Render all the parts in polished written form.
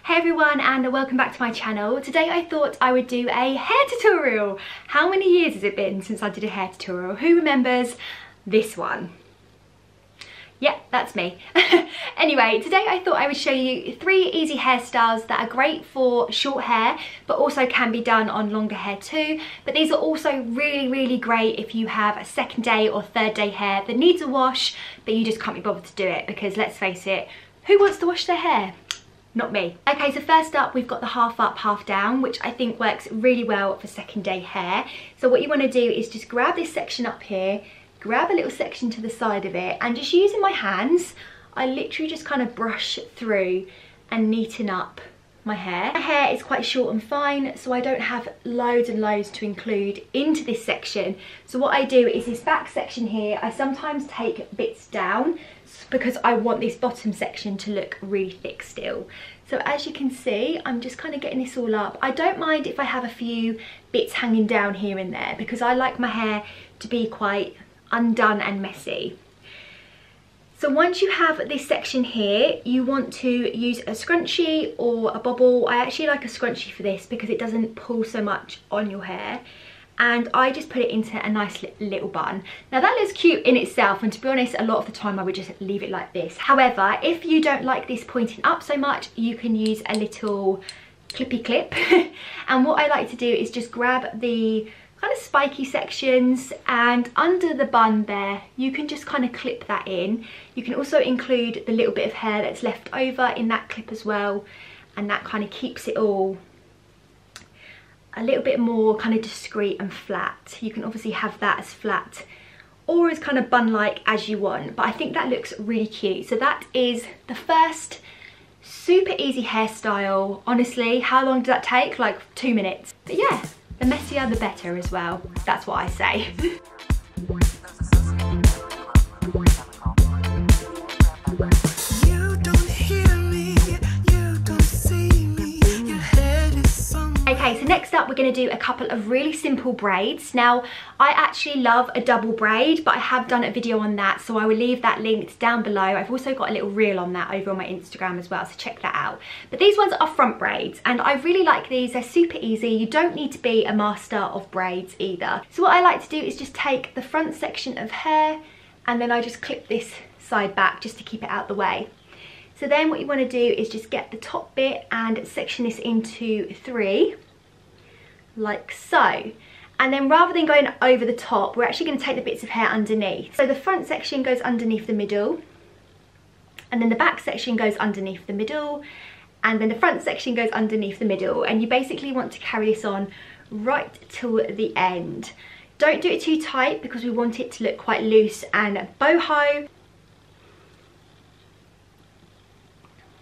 Hey everyone, and welcome back to my channel. Today I thought I would do a hair tutorial. How many years has it been since I did a hair tutorial? Who remembers this one? Yeah, that's me. Anyway, today I thought I would show you 3 easy hairstyles that are great for short hair, but also can be done on longer hair too. But these are also really great if you have a second day or third day hair that needs a wash, but you just can't be bothered to do it because let's face it, who wants to wash their hair? Not me. Okay, so first up we've got the half up, half down, which I think works really well for second day hair. So what you want to do is just grab this section up here, grab a little section to the side of it, and just using my hands, I literally just kind of brush through and neaten up my hair. My hair is quite short and fine, so I don't have loads and loads to include into this section. So what I do is this back section here, I sometimes take bits down because I want this bottom section to look really thick still. So as you can see, I'm just kind of getting this all up. I don't mind if I have a few bits hanging down here and there because I like my hair to be quite undone and messy. So once you have this section here, you want to use a scrunchie or a bobble. I actually like a scrunchie for this because it doesn't pull so much on your hair. And I just put it into a nice little bun. Now that looks cute in itself, and to be honest, a lot of the time I would just leave it like this. However, if you don't like this pointing up so much, you can use a little clippy clip. And what I like to do is just grab the kind of spiky sections, and under the bun there, you can just kind of clip that in. You can also include the little bit of hair that's left over in that clip as well, and that kind of keeps it all a little bit more kind of discreet and flat. You can obviously have that as flat or as kind of bun-like as you want, but I think that looks really cute. So that is the first super easy hairstyle. Honestly, how long did that take? Like 2 minutes. But yeah, the messier the better as well. That's what I say. Okay, so next up we're going to do a couple of really simple braids. Now, I actually love a double braid, but I have done a video on that, so I will leave that linked down below. I've also got a little reel on that over on my Instagram as well, so check that out. But these ones are front braids, and I really like these. They're super easy. You don't need to be a master of braids either. So what I like to do is just take the front section of hair, and then I just clip this side back just to keep it out the way. So then what you want to do is just get the top bit and section this into 3. Like so. And then rather than going over the top, we're actually going to take the bits of hair underneath. So the front section goes underneath the middle, and then the back section goes underneath the middle, and then the front section goes underneath the middle, and you basically want to carry this on right till the end. Don't do it too tight because we want it to look quite loose and boho.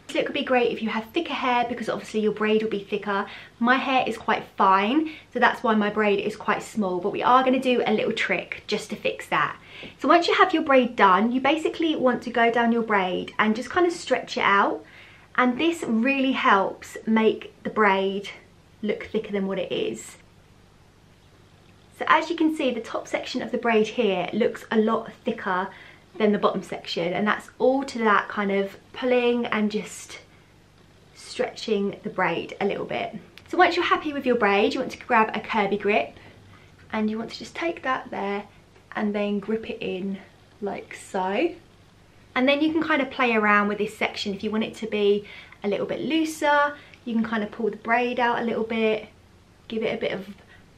This look would be great if you have thicker hair because obviously your braid will be thicker. My hair is quite fine, so that's why my braid is quite small, but we are going to do a little trick just to fix that. So once you have your braid done, you basically want to go down your braid and just kind of stretch it out, and this really helps make the braid look thicker than what it is. So as you can see, the top section of the braid here looks a lot thicker than the bottom section, and that's all to that kind of pulling and just stretching the braid a little bit. So once you're happy with your braid, you want to grab a curvy grip, and you want to just take that there and then grip it in like so. And then you can kind of play around with this section. If you want it to be a little bit looser, you can kind of pull the braid out a little bit, give it a bit of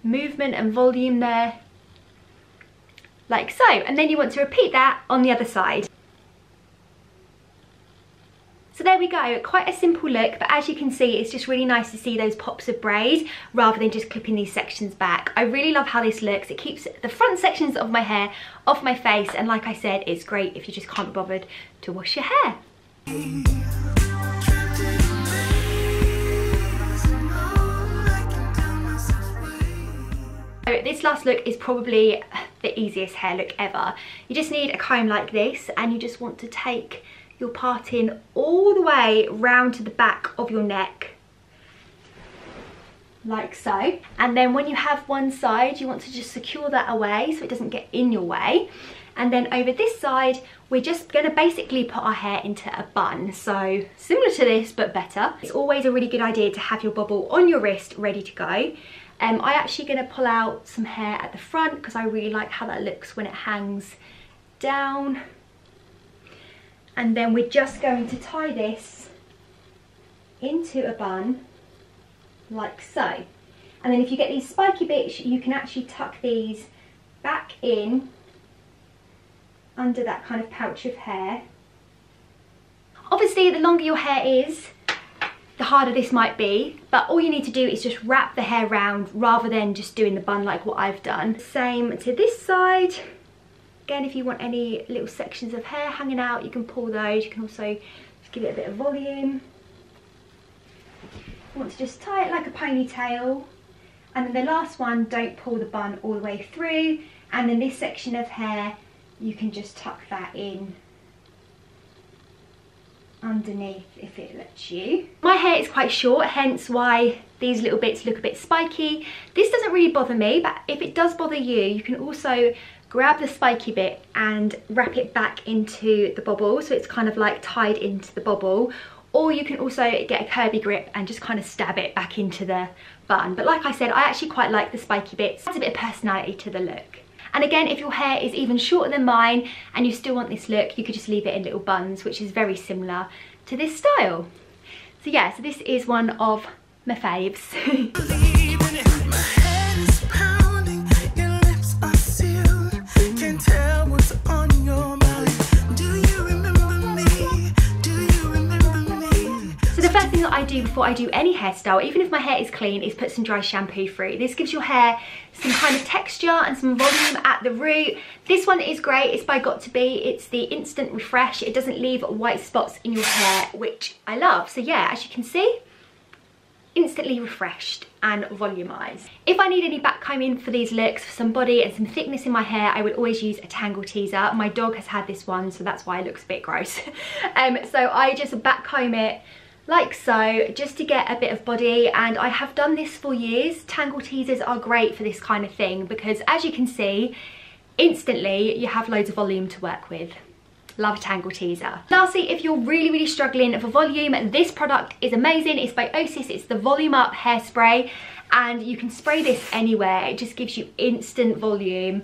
movement and volume there, like so. And then you want to repeat that on the other side. So there we go, quite a simple look, but as you can see, it's just really nice to see those pops of braid rather than just clipping these sections back. I really love how this looks. It keeps the front sections of my hair off my face, and like I said, it's great if you just can't be bothered to wash your hair. So this last look is probably the easiest hair look ever. You just need a comb like this, and you just want to take your parting all the way round to the back of your neck, like so. And then when you have one side, you want to just secure that away so it doesn't get in your way. And then over this side, we're just going to basically put our hair into a bun. So similar to this, but better. It's always a really good idea to have your bobble on your wrist ready to go. I'm actually going to pull out some hair at the front because I really like how that looks when it hangs down. And then we're just going to tie this into a bun like so. And then if you get these spiky bits, you can actually tuck these back in under that kind of pouch of hair. Obviously, the longer your hair is, the harder this might be, but all you need to do is just wrap the hair round rather than just doing the bun like what I've done. Same to this side. Again, if you want any little sections of hair hanging out, you can pull those. You can also just give it a bit of volume. You want to just tie it like a ponytail. And then the last one, don't pull the bun all the way through. And then this section of hair, you can just tuck that in underneath if it lets you. My hair is quite short, hence why these little bits look a bit spiky. This doesn't really bother me, but if it does bother you, you can also grab the spiky bit and wrap it back into the bobble, so it's kind of like tied into the bobble. Or you can also get a curvy grip and just kind of stab it back into the bun. But like I said, I actually quite like the spiky bits. It adds a bit of personality to the look. And again, if your hair is even shorter than mine and you still want this look, you could just leave it in little buns, which is very similar to this style. So yeah, so this is one of my faves. The first thing that I do before I do any hairstyle, even if my hair is clean, is put some dry shampoo through. This gives your hair some kind of texture and some volume at the root. This one is great. It's by Got To Be. It's the Instant Refresh. It doesn't leave white spots in your hair, which I love. So yeah, as you can see, instantly refreshed and volumized. If I need any back combing for these looks, for some body and some thickness in my hair, I would always use a tangle teaser. My dog has had this one, so that's why it looks a bit gross. So I just back comb it like so, just to get a bit of body, and I have done this for years. Tangle teasers are great for this kind of thing because, as you can see, instantly you have loads of volume to work with. Love a tangle teaser. Lastly, if you're really struggling for volume, this product is amazing. It's by Osis. It's the Volume Up hairspray, and you can spray this anywhere. It just gives you instant volume.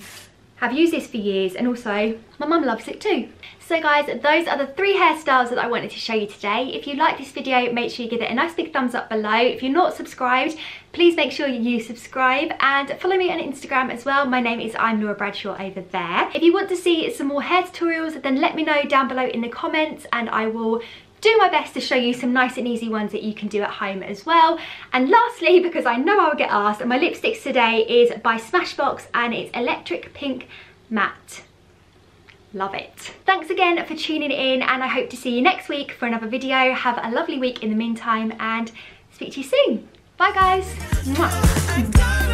I've used this for years, and also my mum loves it too. So guys, those are the 3 hairstyles that I wanted to show you today. If you like this video, make sure you give it a nice big thumbs up below. If you're not subscribed, please make sure you subscribe, and follow me on Instagram as well. My name is I'm Laura Bradshaw over there. If you want to see some more hair tutorials, then let me know down below in the comments, and I will do my best to show you some nice and easy ones that you can do at home as well. And lastly, because I know I'll get asked, my lipsticks today is by Smashbox, and it's Electric Pink Matte. Love it. Thanks again for tuning in, and I hope to see you next week for another video. Have a lovely week in the meantime, and speak to you soon. Bye guys. Mwah.